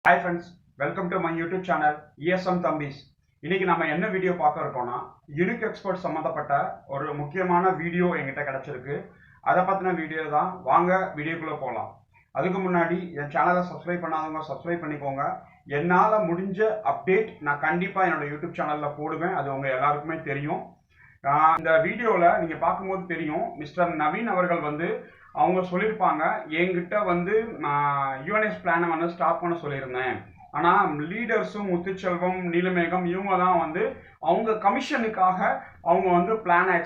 Hi friends, welcome to my YouTube channel ESM Thambis. இன்னைக்கு நம்ம என்ன வீடியோ பார்க்க இருக்கோம்னா யூனிக் எக்ஸ்போர்ட் சம்பந்தப்பட்ட ஒரு முக்கியமான வீடியோ என்கிட்ட கிடைச்சிருக்கு. அதை பத்தின வீடியோ தான். வாங்க வீடியோக்குள்ள போகலாம். அதுக்கு முன்னாடி என் சேனலை சப்ஸ்கிரைப் பண்ணாதவங்க சப்ஸ்கிரைப் பண்ணிக்கோங்க. என்னால் முடிஞ்ச அப்டேட் நான் கண்டிப்பாக என்னோட யூடியூப் சேனலில் போடுவேன். அது உங்க எல்லாருக்குமே தெரியும். இந்த வீடியோவில் நீங்கள் பார்க்கும்போது தெரியும், மிஸ்டர் நவீன் அவர்கள் அவங்க சொல்லியிருப்பாங்க, என்கிட்ட யுஎன்எஸ் பிளானை ஸ்டாப் பண்ண சொல்லியிருந்தேன். ஆனால் லீடர்ஸும் முத்துச்செல்வம், நீலமேகம் இவங்க தான் அவங்க கமிஷனுக்காக அவங்க பிளானை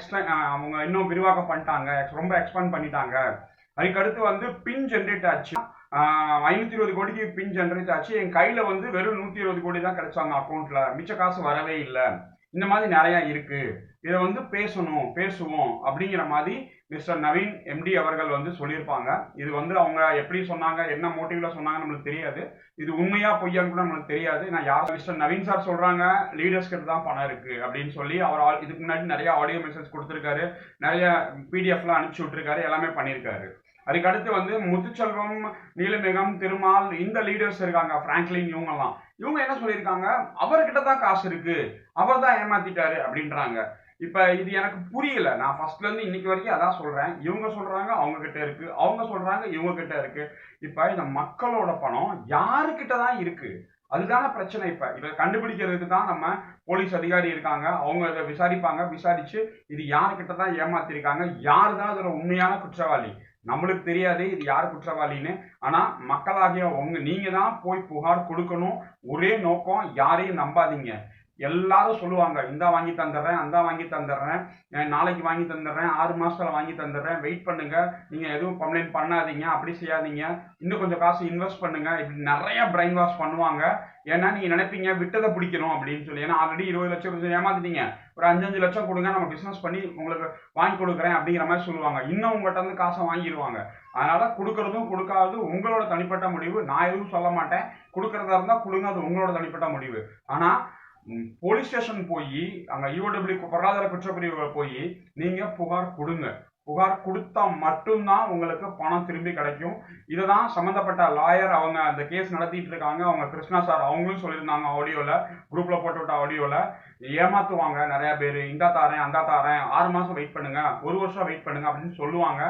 அவங்க இன்னும் விரிவாக்கம் பண்ணிட்டாங்க, ரொம்ப எக்ஸ்பேண்ட் பண்ணிட்டாங்க. அதுக்கடுத்து பின் ஜென்ரேட் ஆச்சு. 520 கோடிக்கு பின் ஜென்ரேட் ஆச்சு. என் கையில் வெறும் 120 கோடி தான் கிடைச்சாங்க அக்கௌண்ட்ல, மிச்ச காசு வரவே இல்லை. இந்த மாதிரி நிறைய இருக்கு, இதை பேசுவோம் அப்படிங்கிற மாதிரி மிஸ்டர் நவீன் எம்டி அவர்கள் சொல்லியிருப்பாங்க. இது அவங்க எப்படி சொன்னாங்க, என்ன மோட்டிவ்ல சொன்னாங்க நம்மளுக்கு தெரியாது. இது உண்மையா பொய்யான்னு கூட நம்மளுக்கு தெரியாது. நான் யார் மிஸ்டர் நவீன் சார் சொல்றாங்க லீடர்ஸ் கிட்ட தான் பணம் இருக்கு அப்படின்னு சொல்லி அவர் இதுக்கு முன்னாடி நிறைய ஆடியோ மெசேஜ் கொடுத்திருக்காரு, நிறைய பிடிஎஃப்லாம் அனுப்பிச்சு விட்டுருக்காரு, எல்லாமே பண்ணியிருக்காரு. அதுக்கடுத்து முத்துச்செல்வம், நீலமேகம், திருமால் இந்த லீடர்ஸ் இருக்காங்க, பிராங்க்லின், இவங்க என்ன சொல்லியிருக்காங்க, அவர்கிட்ட தான் காசு இருக்கு, அவர் தான் ஏமாத்திட்டாரு அப்படின்றாங்க. இப்ப இது எனக்கு புரியல. நான் ஃபர்ஸ்ட்ல இருந்து இன்னைக்கு வரைக்கும் அதான் சொல்றேன். இவங்க சொல்றாங்க அவங்க கிட்ட இருக்கு, அவங்க சொல்றாங்க இவங்க கிட்ட இருக்கு. இப்ப இந்த மக்களோட பணம் யாருக்கிட்ட தான் இருக்கு, அதுதான பிரச்சனை. இப்ப இதை கண்டுபிடிக்கிறதுக்கு தான் நம்ம போலீஸ் அதிகாரி இருக்காங்க. அவங்க இதை விசாரிப்பாங்க. விசாரிச்சு இது யாருக்கிட்ட தான் ஏமாத்திருக்காங்க, யாரு தான் இதுல உண்மையான குற்றவாளி, நம்மளுக்கு தெரியாது இது யார் குற்றவாளின்னு. ஆனா மக்களாகிய நீங்க தான் போய் புகார் கொடுக்கணும். ஒரே நோக்கம், யாரையும் நம்பாதீங்க. எல்லாரும் சொல்லுவாங்க, இந்தா வாங்கி தந்துடுறேன், அந்த வாங்கி தந்துடுறேன், நாளைக்கு வாங்கி தந்துடுறேன், 6 மாசத்துல வாங்கி தந்துடுறேன், வெயிட் பண்ணுங்க, நீங்க எதுவும் கம்ப்ளைண்ட் பண்ணாதீங்க, அப்படி செய்யாதீங்க, இன்னும் கொஞ்சம் காசு இன்வெஸ்ட் பண்ணுங்க, இப்படி நிறைய பிரெயின் வாஷ் பண்ணுவாங்க. ஏன்னா நீங்க நினைப்பீங்க விட்டதை பிடிக்கணும் அப்படின்னு சொல்லி. ஏன்னா ஆல்ரெடி 20 லட்சம் ஏமாத்திட்டீங்க, ஒரு 5 லட்சம் கொடுங்க, நம்ம பிசினஸ் பண்ணி உங்களுக்கு வாங்கி கொடுக்குறேன் அப்படிங்கிற மாதிரி சொல்லுவாங்க. இன்னும் உங்கள்கிட்ட இருந்து காசை வாங்கிடுவாங்க. அதனால கொடுக்கறதும் கொடுக்காததும் உங்களோட தனிப்பட்ட முடிவு. நான் எதுவும் சொல்ல மாட்டேன். கொடுக்கறதா இருந்தா கொடுங்க, அது உங்களோட தனிப்பட்ட முடிவு. ஆனா போலீஸ் ஸ்டேஷன் போய் அங்க யூடபிள்யூ பொருளாதார குற்றப்பிரிவுகளை போய் நீங்க புகார் கொடுங்க. புகார் கொடுத்தா மட்டும்தான் உங்களுக்கு பணம் திரும்பி கிடைக்கும். இதுதான் சம்பந்தப்பட்ட லாயர் அவங்க அந்த கேஸ் நடத்திட்டு இருக்காங்க, அவங்க கிருஷ்ணா சார், அவங்களும் சொல்லியிருந்தாங்க ஆடியோல, குரூப்ல போட்டு விட்ட ஆடியோல. ஏமாத்துவாங்க நிறைய பேர், இந்தா தாரேன் அந்த தாரேன், 6 மாசம் வெயிட் பண்ணுங்க, 1 வருஷம் வெயிட் பண்ணுங்க அப்படின்னு சொல்லுவாங்க.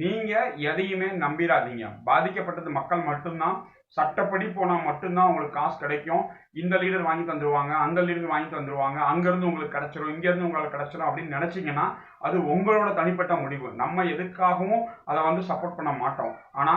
நீங்க எதையுமே நம்பிடாதீங்க. பாதிக்கப்பட்டது மக்கள் மட்டும்தான். சட்டப்படி போனா மட்டும்தான் உங்களுக்கு காசு கிடைக்கும். இந்த லீடர் வாங்கி தந்துருவாங்க, அந்த லீடர் வாங்கி தந்துருவாங்க, அங்கிருந்து உங்களுக்கு கிடைச்சிரும், இங்க இருந்து உங்களுக்கு கிடைச்சிரும் அப்படின்னு நினைச்சீங்கன்னா அது உங்களோட தனிப்பட்ட முடிவு. நம்ம எதுக்காகவும் அதை சப்போர்ட் பண்ண மாட்டோம். ஆனா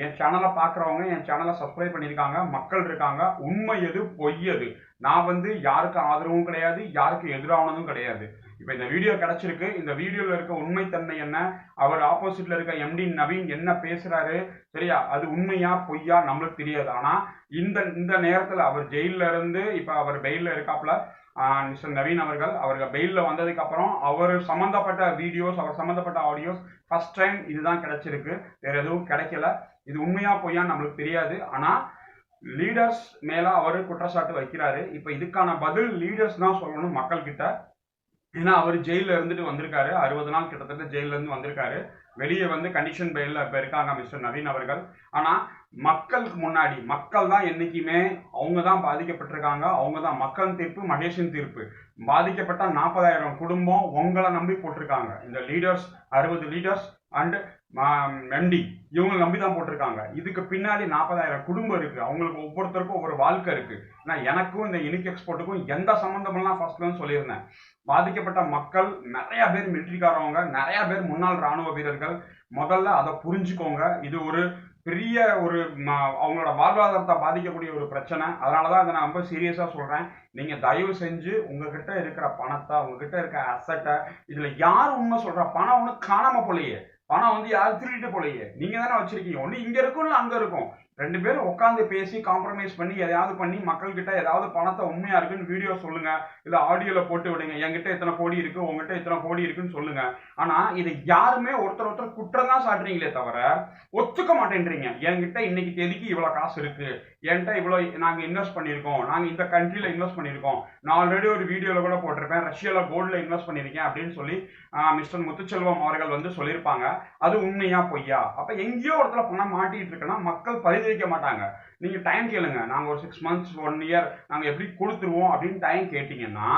என் சேனலை பாக்குறவங்க என் சேனலை சப்ஸ்கிரைப் பண்ணியிருக்காங்க, மக்கள் இருக்காங்க. உண்மை எது பொய் எது, நான் யாருக்கு ஆதரவும் கிடையாது, யாருக்கு எதிரானதும் கிடையாது. இப்ப இந்த வீடியோ கிடைச்சிருக்கு. இந்த வீடியோல இருக்க உண்மைத்தன்மை என்ன, அவர் ஆப்போசிட்ல இருக்க எம்டி நவீன் என்ன பேசுறாரு, சரியா, அது உண்மையா பொய்யா நம்மளுக்கு தெரியாது. ஆனா இந்த நேரத்துல அவர் ஜெயில இருந்து இப்ப அவர் பெயில்ல இருக்காப்ல. மிஸ்டர் நவீன் அவர்கள் பெயில்ல வந்ததுக்கு அப்புறம் அவர் சம்பந்தப்பட்ட வீடியோஸ், அவர் சம்பந்தப்பட்ட ஆடியோஸ் ஃபர்ஸ்ட் டைம் இதுதான் கிடைச்சிருக்கு, வேற எதுவும் கிடைக்கல. இது உண்மையா பொய்யான்னு நம்மளுக்கு தெரியாது. ஆனா லீடர்ஸ் மேல அவர் குற்றச்சாட்டு வைக்கிறாரு. இப்ப இதுக்கான பதில் லீடர்ஸ் தான் சொல்லணும் மக்கள் கிட்ட. ஏன்னா அவர் ஜெயில இருந்துட்டு வந்திருக்காரு, 60 நாள் கிட்டத்தட்ட ஜெயில இருந்து வந்திருக்காரு. வெளியே கண்டிஷன் பெயில்ல இப்ப இருக்காங்க மிஸ்டர் நவீன் அவர்கள். ஆனா மக்களுக்கு முன்னாடி மக்கள் தான் என்னைக்குமே அவங்க தான் பாதிக்கப்பட்டிருக்காங்க. அவங்க தான் மக்கள் தீர்ப்பு, மகேஷின் தீர்ப்பு. பாதிக்கப்பட்ட 40,000 குடும்பம் உங்களை நம்பி போட்டிருக்காங்க. இந்த லீடர்ஸ் 60 லீடர்ஸ் அண்ட் எம்டி இவங்க நம்பி தான் போட்டிருக்காங்க. இதுக்கு பின்னாடி 40,000 குடும்பம் இருக்கு. அவங்களுக்கு ஒவ்வொருத்தருக்கும் ஒவ்வொரு வாழ்க்கை இருக்கு. ஏன்னா எனக்கும் இந்த யூனிக் எக்ஸ்போர்ட்டுக்கும் எந்த சம்பந்தமெல்லாம் ஃபர்ஸ்ட்ல சொல்லியிருந்தேன். பாதிக்கப்பட்ட மக்கள் நிறைய பேர் மிலிட்டரிக்காரவங்க, நிறைய பேர் முன்னாள் ராணுவ வீரர்கள். முதல்ல அதை புரிஞ்சுக்கோங்க. இது ஒரு பெரிய அவங்களோட வாழ்வாதாரத்தை பாதிக்கக்கூடிய ஒரு பிரச்சனை. அதனாலதான் இதை நான் ரொம்ப சீரியஸா சொல்றேன். நீங்க தயவு செஞ்சு உங்ககிட்ட இருக்கிற பணத்தை, உங்ககிட்ட இருக்கிற அசட்டை, இதுல யார் உண்மை சொல்ற, பணம் ஒண்ணு காணாம போலையே, பணம் யாரும் திருடிட்டு போலையே, நீங்க தானே வச்சிருக்கீங்க. ஒண்ணு இங்க இருக்கும் இல்ல அங்க இருக்கும். 2 பேரும் உட்காந்து பேசி காம்ப்ரமைஸ் பண்ணி எதையாவது பண்ணி மக்கள் கிட்ட ஏதாவது பணத்தை உண்மையா இருக்குன்னு வீடியோ சொல்லுங்க, இல்ல ஆடியோல போட்டு விடுங்க. என்கிட்ட இத்தனை கோடி இருக்கு, உங்ககிட்ட இத்தனை கோடி இருக்குன்னு சொல்லுங்க. ஆனா இது யாருமே ஒருத்தர் குற்றம் தான் சாட்டுறீங்களே தவிர ஒத்துக்க மாட்டேன்றீங்க. என்கிட்ட இன்னைக்கு தேதிக்கு இவ்வளவு காசு இருக்கு, என்கிட்ட இவ்வளவு நாங்க இன்வெஸ்ட் பண்ணிருக்கோம், நாங்க இந்த கண்ட்ரில இன்வெஸ்ட் பண்ணிருக்கோம், நான் ஆல்ரெடி ஒரு வீடியோல கூட போட்டிருப்பேன், ரஷ்யால கோல்ட்ல இன்வெஸ்ட் பண்ணிருக்கேன் அப்படின்னு சொல்லி மிஸ்டர் முத்துச்செல்வம் அவர்கள் சொல்லியிருப்பாங்க. அது உண்மையா பொய்யா? அப்ப எங்கேயோ ஒருத்தர பணம் மாட்டிட்டு இருக்குன்னா மக்கள் வைக்க மாட்டாங்க. நீங்க டைம் கேளுங்க, நாங்க ஒரு 6 months 1 year நாங்க எப்படி கொடுத்துருவோம் அப்படின்னு டைம் கேட்டீங்கன்னா,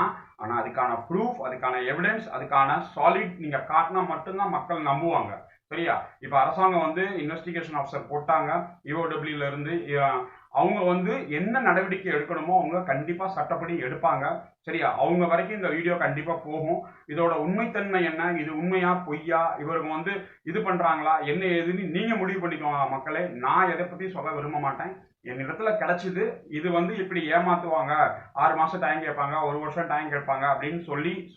ஆனா அதுக்கான ப்ரூஃப், அதுக்கான எவிடன்ஸ், அதுக்கான சாலிட் நீங்க காட்டினா மட்டும்தான் மக்கள் நம்புவாங்க. சரியா? இப்ப அரசாங்கம் வந்து இன்வெஸ்டிகேஷன் ஆஃபீஸர் போட்டாங்க, EOWல இருந்து அவங்க வந்து என்ன நடவடிக்கை எடுக்கணுமோ அவங்க கண்டிப்பா சட்டப்படி எடுப்பாங்க. சரியா? அவங்க வரைக்கும் இந்த வீடியோ கண்டிப்பா போகும். இதோட உண்மைத்தன்மை என்ன, இது உண்மையா பொய்யா, இவங்க வந்து இது பண்றாங்களா, என்ன ஏதுன்னு நீங்க முடிவு பண்ணிக்கோங்க மக்களே. நான் எதை பத்தி சொல்ல விரும்ப மாட்டேன். என்னிடத்துல கிடைச்சது, இது வந்து இப்படி ஏமாத்துவாங்க, 6 மாசம் டைம் கேட்பாங்க, 1 வருஷம் டைம் கேட்பாங்க அப்படின்னு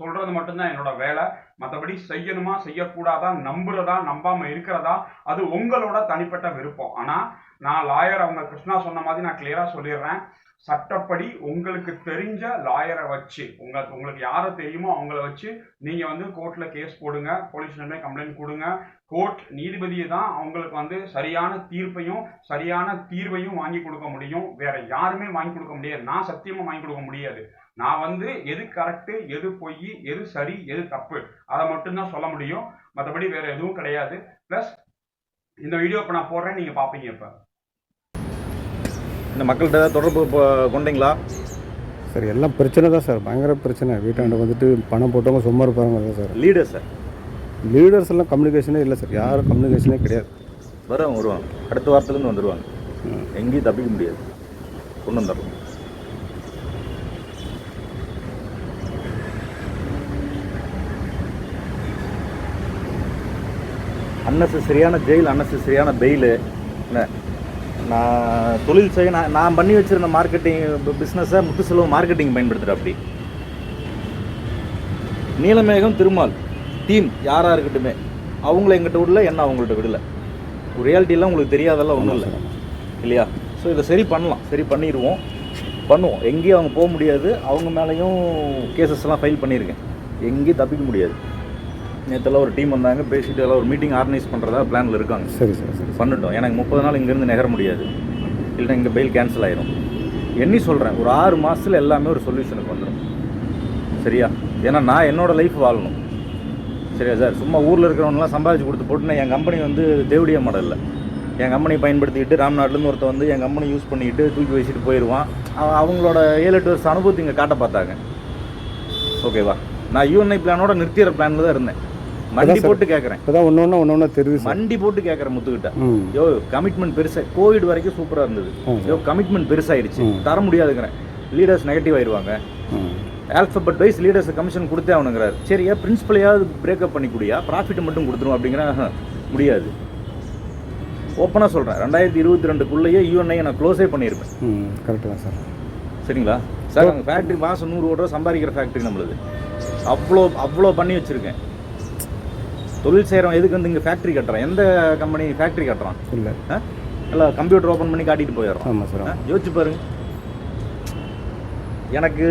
சொல்றது மட்டும்தான் என்னோட வேலை. மற்றபடி செய்யணுமா செய்யக்கூடாதா, நம்புறதா நம்பாம இருக்கிறதா, அது உங்களோட தனிப்பட்ட விருப்பம். ஆனா நான் லாயர், அவங்க கிருஷ்ணா சொன்ன மாதிரி நான் கிளியரா சொல்லிடுறேன். சட்டப்படி உங்களுக்கு தெரிஞ்ச லாயரை வச்சு, உங்களுக்கு யாரை தெரியுமோ அவங்கள வச்சு நீங்க வந்து கோர்ட்ல கேஸ் போடுங்க, போலீஸ் ஸ்டேஷன்ல கம்ப்ளைண்ட் கொடுங்க. கோர்ட் நீதிபதியை தான் அவங்களுக்கு வந்து சரியான தீர்ப்பையும் சரியான தீர்வையும் வாங்கி கொடுக்க முடியும். வேற யாருமே வாங்கி கொடுக்க முடியாது. நான் சத்தியமா வாங்கி கொடுக்க முடியாது. நான் வந்து எது கரெக்ட், எது பொய், எது சரி, எது தப்பு, அதை மட்டும்தான் சொல்ல முடியும். மற்றபடி வேற எதுவும் கிடையாது. பிளஸ் இந்த வீடியோ இப்போ நான் போடுறேன், நீங்க பாப்பீங்க. இப்போ இந்த மக்கள்கிட்ட தொடர்பு கொண்டீங்களா சார்? எல்லாம் பிரச்சனை தான் சார், பயங்கர பிரச்சனை. வீட்டாண்ட வந்துட்டு பணம் போட்டவங்க சும்மா இருப்பாங்க தான் சார். லீடர்ஸ் எல்லாம் கம்யூனிகேஷனே இல்லை சார், யாரும் கம்யூனிகேஷனே கிடையாது. வருவாங்க, அடுத்த வாரத்துலேருந்து வந்துடுவாங்க. எங்கேயும் தப்பிக்க முடியாது, கொண்டு வந்துடலாம். அன்னெசரியான ஜெயில், அன்னெசரியான பெயிலு. நான் தொழில் செய்ய நான் பண்ணி வச்சுருந்த மார்க்கெட்டிங் பிஸ்னஸை முத்துசெல்வம் மார்க்கெட்டிங் பயன்படுத்துகிற. அப்படி நீலமேகம் திருமால் டீம் யாராக இருக்கட்டுமே அவங்கள எங்கிட்ட விடல, என்ன அவங்கள்ட்ட விடல. ரியாலிட்டியெல்லாம் உங்களுக்கு தெரியாதெல்லாம் ஒன்றும் இல்லை இல்லையா? ஸோ இதை சரி பண்ணலாம், சரி பண்ணுவோம். எங்கேயும் அவங்க போக முடியாது. அவங்க மேலேயும் கேசஸ்லாம் ஃபைல் பண்ணியிருக்கேன், எங்கேயும் தப்பிக்க முடியாது. நேற்றெல்லாம் ஒரு டீம் வந்தாங்க, பேசிட்டு எல்லாம் ஒரு மீட்டிங் ஆர்கனைஸ் பண்ணுறதா பிளானில் இருக்காங்க. சரி சார், சரி பண்ணிட்டோம். எனக்கு 30 நாள் இங்கேருந்து நகர முடியாது, இல்லைன்னா இங்கே பெயில் கேன்சல் ஆயிரும். எண்ணி சொல்கிறேன், ஒரு 6 மாதத்தில் எல்லாமே ஒரு சொல்யூஷனுக்கு வந்துடும். சரியா? ஏன்னா நான் என்னோடய லைஃப் வாழணும். சரியா சார்? சும்மா ஊரில் இருக்கிறவங்களாம் சம்பாதிச்சு கொடுத்து போட்டுனா என் கம்பெனி வந்து தேவடிய மாடலில் என் கம்பெனி பயன்படுத்திக்கிட்டு ராம்நாட்டிலேருந்து ஒருத்த வந்து என் கம்பெனி யூஸ் பண்ணிக்கிட்டு தூக்கி வச்சுட்டு போயிடுவான். அவங்களோட 7-8 வருஷம் அனுபவத்தை இங்கே காட்ட பார்த்தாங்க. ஓகேவா? நான் யூஎன்ஐ பிளானோட நிறுத்திற பிளானில் தான் இருந்தேன். மண்டி போட்டு கேட்குறேன், இப்போதான் ஒன்று தெரியுது. மண்டி போட்டு கேட்குறேன் முத்துக்கிட்ட. யோ கமிட்மெண்ட் பெருசாக, கோவிட் வரைக்கும் சூப்பராக இருந்தது. யோ கமிட்மெண்ட் பெருசாகிடுச்சு, தர முடியாதுங்கிறேன். லீடர்ஸ் நெகட்டிவ் ஆயிடுவாங்க. ஆல்ஃபபெட் வைஸ் லீடர்ஸ் கமிஷன் கொடுத்தே அவனுங்கிறார். சரியா? பிரின்சிபலையாவது பிரேக்கப் பண்ணி கூடியா, ப்ராஃபிட் மட்டும் கொடுத்துரும் அப்படிங்கிற முடியாது. ஓப்பனாக சொல்கிறேன், 2022க்குள்ளேயே யூஎன்ஐ நான் க்ளோஸே பண்ணியிருப்பேன். கரெக்டு தான் சார். சரிங்களா சார்? அங்கே ஃபேக்ட்ரி மாதம் 100 கோடி ரூபா சம்பாதிக்கிற ஃபேக்ட்ரி நம்மளுது. அவ்வளோ பண்ணி வச்சுருக்கேன். தொழில் செய்கிறவன் எதுக்கு வந்து இங்கே ஃபேக்ட்ரி கட்டுறான்? எந்த கம்பெனி ஃபேக்ட்ரி கட்டுறான்? இல்லை எல்லாம் கம்ப்யூட்டர் ஓப்பன் பண்ணி காட்டிட்டு போயிடுறான். ஆமாம் சார். யோசிச்சு பாருங்க. எனக்கு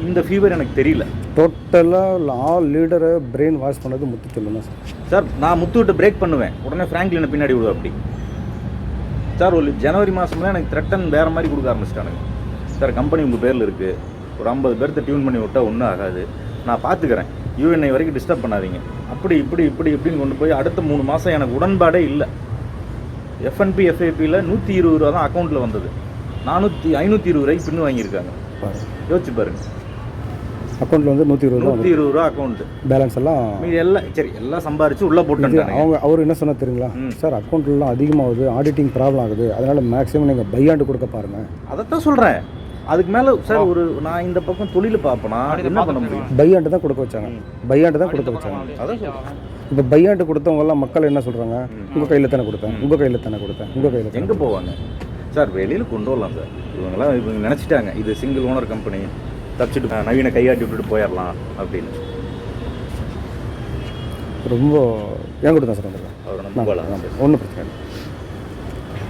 இந்த ஃபீவர் எனக்கு தெரியல. டோட்டலாக ஆல் லீடரை பிரெயின் வாஷ் பண்ணது முத்து சொல்லணும் சார். சார் நான் முத்துவிட்டு பிரேக் பண்ணுவேன், உடனே ஃப்ராங்க்லினை பின்னாடி விடுவேன். அப்படி சார் ஒரு ஜனவரி மாதம்லாம் எனக்கு த்ரெட்டன் வேறு மாதிரி கொடுக்க ஆரம்பிச்சிட்டானுங்க. சார் கம்பெனி உங்கள் பேரில் இருக்குது, ஒரு 50 பேர்த்த டியூன் பண்ணி விட்டால் ஒன்றும் ஆகாது, நான் பார்த்துக்கிறேன், யூஎன்ஐ வரைக்கும் டிஸ்டர்ப் பண்ணாதீங்க, இப்படின்னு கொண்டு போய் அடுத்த 3 மாதம் எனக்கு உடன்பாடே இல்லை. எஃப்என்பி எஃப்ஐபியில் 120 ரூபா தான் அக்கௌண்ட்டில் வந்தது. 520 ரூபாய்க்கு பின்னு வாங்கியிருக்காங்க. யோசிச்சு பாருங்க. அக்கௌண்ட்டில் வந்து 120 ரூபா அக்கௌண்ட் பேலன்ஸ் எல்லாம் எல்லாம் சம்பாரிச்சு உள்ளே போட்டு அவர் என்ன சொன்னால் தெரியுங்களா சார்? அக்கௌண்ட்லாம் அதிகமாகுது, ஆடிட்டிங் ப்ராப்ளம் ஆகுது, அதனால் மேக்ஸிமம் நீங்கள் பையாண்டு கொடுக்க பாருங்கள். அதைத்தான் சொல்கிறேன். அதுக்கு மேலே சார் நான் இந்த பக்கம் தொழில் பார்ப்பேனா என்ன பண்ண முடியும்? பையாண்டு தான் கொடுக்க வச்சாங்க. அதான் இப்போ பையாண்டு கொடுத்தவங்கெல்லாம் மக்கள் என்ன சொல்கிறாங்க? உங்கள் கையில் தானே கொடுத்தேன். எங்கே போவாங்க சார்? வெளியில் கொண்டு வரலாம் சார். இவங்க நினச்சிட்டாங்க இது சிங்கிள் ஓனர் கம்பெனி, தப்பிச்சுட்டு நவீன கையாட்டி விட்டுட்டு போயிடலாம் அப்படின்னு. ரொம்ப ஏன் கொடுத்தா சார்? ஒன்றும் பிரச்சனை இல்லை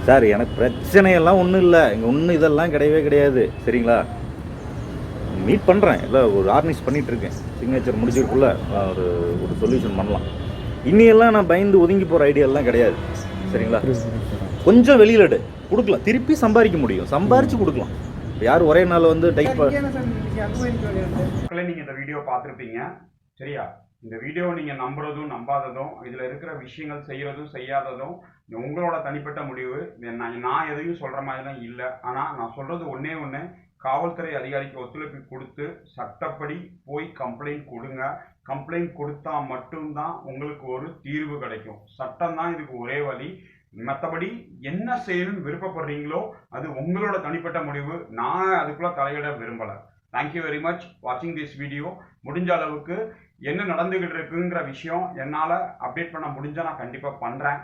சார். எனக்கு பிரச்சனையெல்லாம் ஒன்றும் இல்லை, இங்கே ஒன்றும் இதெல்லாம் கிடையாது. சரிங்களா? மீட் பண்ணுறேன், இல்லை ஒரு ஆர்கனைஸ் பண்ணிகிட்ருக்கேன். சிக்னேச்சர் முடிச்சிருக்குள்ள ஒரு சொல்யூஷன் பண்ணலாம். இன்னியெல்லாம் நான் பயந்து ஒதுங்கி போகிற ஐடியாலாம் கிடையாது. சரிங்களா? கொஞ்சம் வெளியில் கொடுக்கலாம், திருப்பி சம்பாதிக்க முடியும், சம்பாரித்து கொடுக்கலாம். யாரும் ஒரே நாள் வந்து டைப். நீங்கள் இந்த வீடியோ பார்த்துருப்பீங்க. சரியா? இந்த வீடியோ நீங்கள் நம்புறதும் நம்பாததும், இதில் இருக்கிற விஷயங்கள் செய்கிறதும் செய்யாததும் உங்களோட தனிப்பட்ட முடிவு. நான் எதையும் சொல்கிற மாதிரிலாம் இல்லை. ஆனால் நான் சொல்கிறது ஒன்றே ஒன்று, காவல்துறை அதிகாரிக்கு ஒத்துழைப்பு கொடுத்து சட்டப்படி போய் கம்ப்ளைண்ட் கொடுங்க. கம்ப்ளைண்ட் கொடுத்தா மட்டும்தான் உங்களுக்கு ஒரு தீர்வு கிடைக்கும். சட்டம் தான் இதுக்கு ஒரே வழி. மற்றபடி என்ன செய்யணும்னு விருப்பப்படுறீங்களோ அது உங்களோட தனிப்பட்ட முடிவு. நான் அதுக்குள்ளே தலையிட விரும்பலை. தேங்க்யூ வெரி மச் வாட்சிங் திஸ் வீடியோ. முடிஞ்ச அளவுக்கு என்ன நடந்துக்கிட்டு இருக்குங்கிற விஷயம் என்னால் அப்டேட் பண்ண முடிஞ்சால் நான் கண்டிப்பாக பண்ணுறேன்.